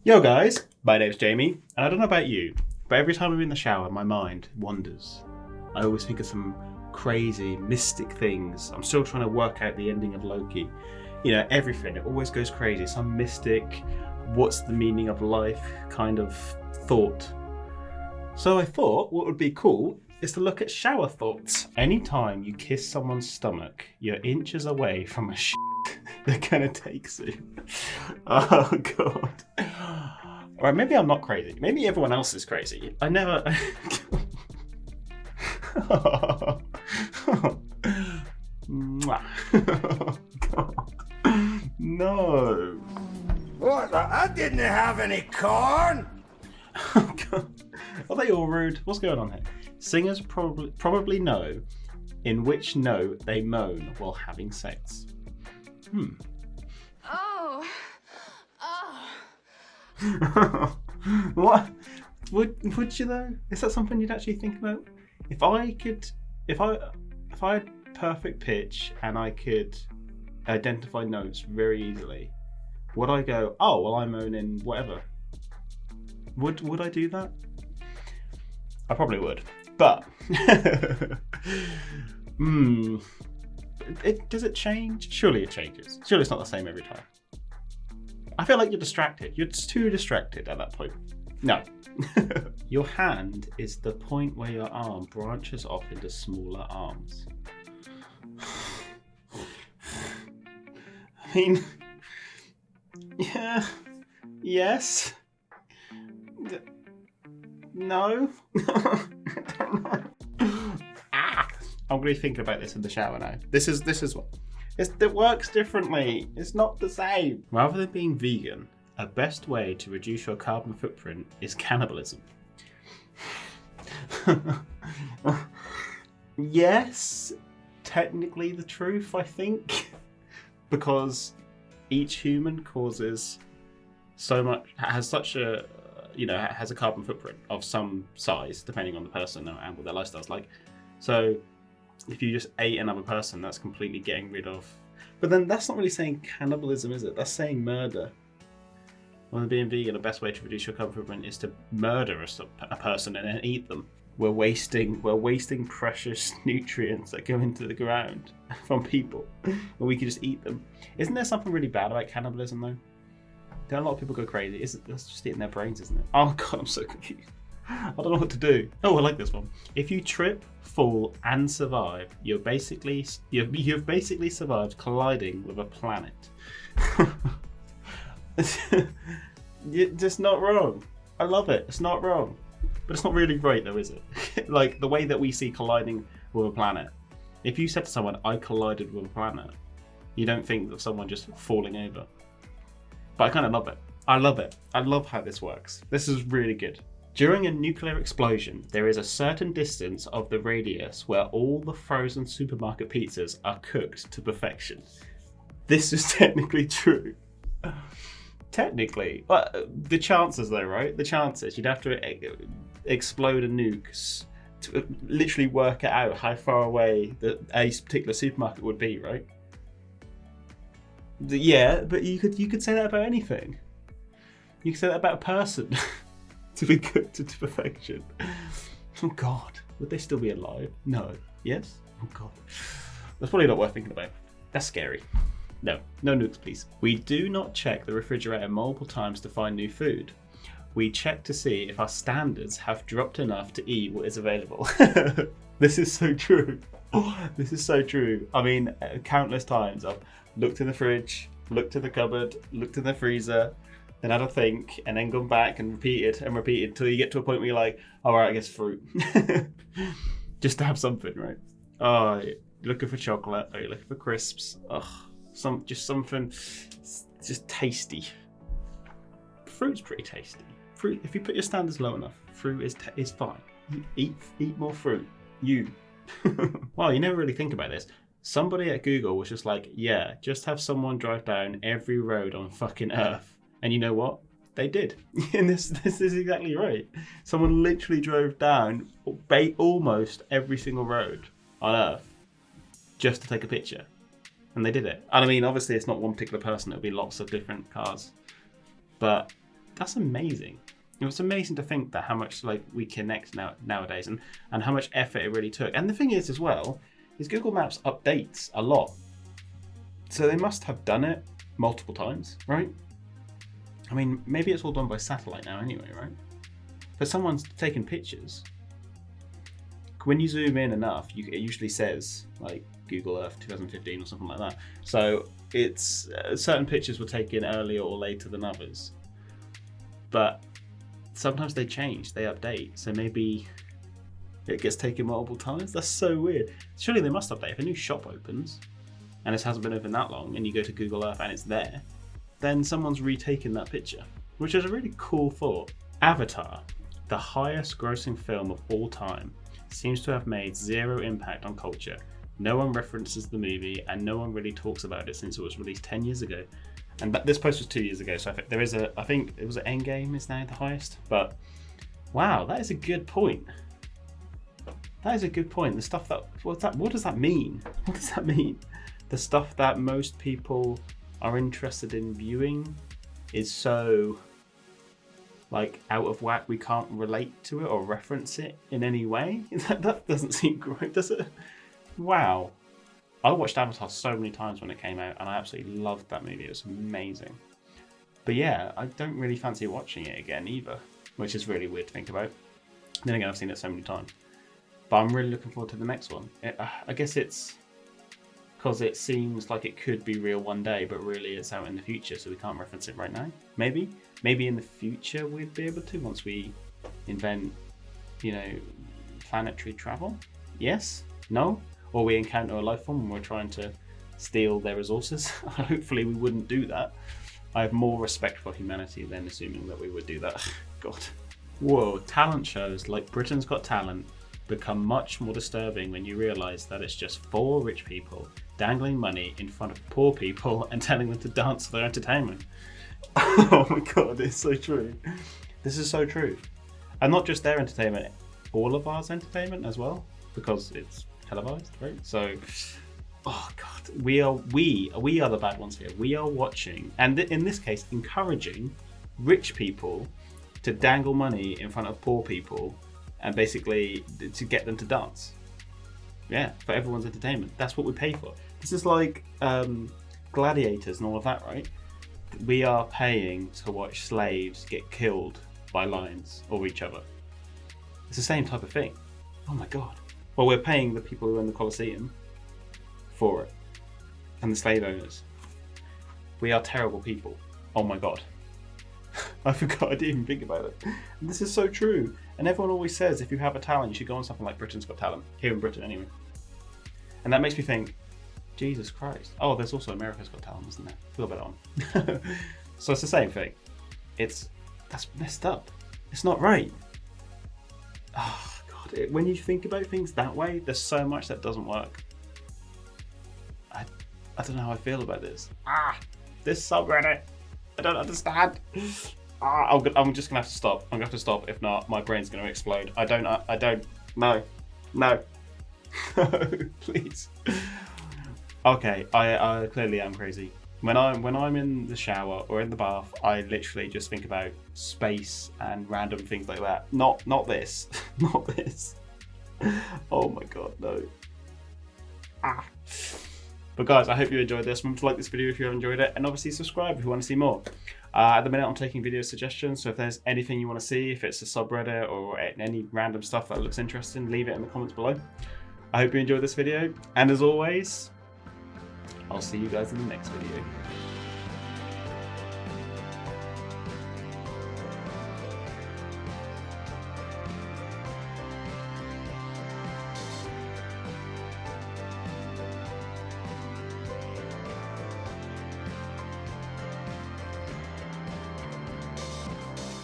Yo guys, my name's Jamie, and I don't know about you, but every time I'm in the shower, my mind wanders. I always think of some crazy, mystic things. I'm still trying to work out the ending of Loki. You know, everything, it always goes crazy. Some mystic, what's the meaning of life kind of thought. So I thought what would be cool is to look at shower thoughts. Anytime you kiss someone's stomach, you're inches away from a they're gonna take soon. Oh god. Alright, maybe I'm not crazy. Maybe everyone else is crazy. I never. Mwah. God. No. What? I didn't have any corn. Oh god. Are they all rude? What's going on here? Singers probably know in which note they moan while having sex. Oh. What? Would you though? Is that something you'd actually think about? If I had perfect pitch and I could identify notes very easily, would I go, oh well, I'm moaning whatever? Would I do that? I probably would, but does it change? Surely it changes. Surely it's not the same every time. I feel like you're distracted. You're just too distracted at that point. No. Your hand is the point where your arm branches off into smaller arms. I mean, yeah, yes, no. I don't know. I'm going to think about this in the shower now. This is what it works differently. It's not the same. Rather than being vegan, a best way to reduce your carbon footprint is cannibalism. Yes, technically the truth, I think, because each human causes so much, has such a, has a carbon footprint of some size, depending on the person and what their lifestyle's like. So if you just ate another person, that's completely getting rid of. But then that's not really saying cannibalism, is it? That's saying murder. When being vegan, the best way to reduce your carbon footprint is to murder a person and then eat them. We're wasting precious nutrients that go into the ground from people, and we can just eat them. Isn't there something really bad about cannibalism though? Don't a lot of people go crazy? That's just eating their brains, isn't it? Oh god, I'm so confused. I don't know what to do. Oh, I like this one. If you trip, fall, and survive, you've basically survived colliding with a planet. You're just not wrong. I love it. It's not wrong, but it's not really right, though, is it? Like the way that we see colliding with a planet. If you said to someone, "I collided with a planet," you don't think of someone just falling over. But I kind of love it. I love it. I love how this works. This is really good. During a nuclear explosion, there is a certain distance of the radius where all the frozen supermarket pizzas are cooked to perfection. This is technically true. Technically. But the chances though, right? The chances. You'd have to explode a nuke to literally work it out how far away a particular supermarket would be, right? Yeah, but you could say that about anything. You could say that about a person. To be cooked to perfection. Oh god, would they still be alive? No. Yes? Oh god. That's probably not worth thinking about. That's scary. No nukes please. We do not check the refrigerator multiple times to find new food. We check to see if our standards have dropped enough to eat what is available. This is so true. This is so true. I mean, countless times I've looked in the fridge, looked in the cupboard, looked in the freezer, then had a think, and then gone back and repeated until you get to a point where you're like, all right, I guess fruit. Just to have something, right? Oh, you're looking for chocolate, or you're looking for crisps. Something just tasty. Fruit's pretty tasty. Fruit, if you put your standards low enough, fruit is fine. Eat more fruit. Well, you never really think about this. Somebody at Google was just like, yeah, just have someone drive down every road on fucking Earth. And you know what? They did. And this is exactly right. Someone literally drove down almost every single road on Earth just to take a picture. And they did it. And I mean, obviously it's not one particular person, it'll be lots of different cars. But that's amazing. It was amazing to think that how much like we connect nowadays, and how much effort it really took. And the thing is as well, is Google Maps updates a lot. So they must have done it multiple times, right? I mean, maybe it's all done by satellite now anyway, right? But someone's taken pictures. When you zoom in enough, it usually says like Google Earth 2015 or something like that. So it's certain pictures were taken earlier or later than others. But sometimes they change, they update. So maybe it gets taken multiple times. That's so weird. Surely they must update. If a new shop opens and it hasn't been open that long and you go to Google Earth and it's there, then someone's retaken that picture, which is a really cool thought. Avatar, the highest grossing film of all time, seems to have made zero impact on culture. No one references the movie and no one really talks about it since it was released 10 years ago. And this post was 2 years ago, so I think it was an Endgame is now the highest. But wow, that is a good point. That is a good point. The stuff what does that mean? What does that mean? The stuff that most people are interested in viewing is so like out of whack, we can't relate to it or reference it in any way. That doesn't seem great, does it? Wow. I watched Avatar so many times when it came out and I absolutely loved that movie. It was amazing. But yeah, I don't really fancy watching it again either, which is really weird to think about. Then again, I've seen it so many times. But I'm really looking forward to the next one. I guess it's because it seems like it could be real one day, but really it's out in the future, so we can't reference it right now. Maybe in the future we'd be able to once we invent, planetary travel. Yes? No? Or we encounter a life form and we're trying to steal their resources. Hopefully we wouldn't do that. I have more respect for humanity than assuming that we would do that. God. Whoa, talent shows like Britain's Got Talent become much more disturbing when you realise that it's just 4 rich people dangling money in front of poor people and telling them to dance for their entertainment. Oh my god, it's so true. This is so true. And not just their entertainment, all of ours entertainment as well, because it's televised, right? So, oh god, we are the bad ones here. We are watching, and in this case, encouraging rich people to dangle money in front of poor people and basically to get them to dance. Yeah, for everyone's entertainment. That's what we pay for. This is like gladiators and all of that, right? We are paying to watch slaves get killed by lions or each other. It's the same type of thing. Oh my god. Well, we're paying the people who own the Colosseum for it. And the slave owners. We are terrible people. Oh my god. I forgot, I didn't even think about it. And this is so true. And everyone always says if you have a talent, you should go on something like Britain's Got Talent. Here in Britain, anyway. And that makes me think, Jesus Christ. Oh, there's also America's Got Talent, isn't there? Forgot about that one. So it's the same thing. That's messed up. It's not right. Oh, God. When you think about things that way, there's so much that doesn't work. I don't know how I feel about this. This subreddit. I don't understand. I'm just gonna have to stop. I'm gonna have to stop. If not, my brain's gonna explode. I don't. No. Please. Okay, I clearly am crazy. When I'm in the shower or in the bath, I literally just think about space and random things like that. Not this. Not this. Oh my god, no. But guys, I hope you enjoyed this. Remember to like this video if you have enjoyed it, and obviously subscribe if you want to see more. At the minute, I'm taking video suggestions, so if there's anything you want to see, if it's a subreddit or any random stuff that looks interesting, leave it in the comments below. I hope you enjoyed this video, and as always, I'll see you guys in the next video.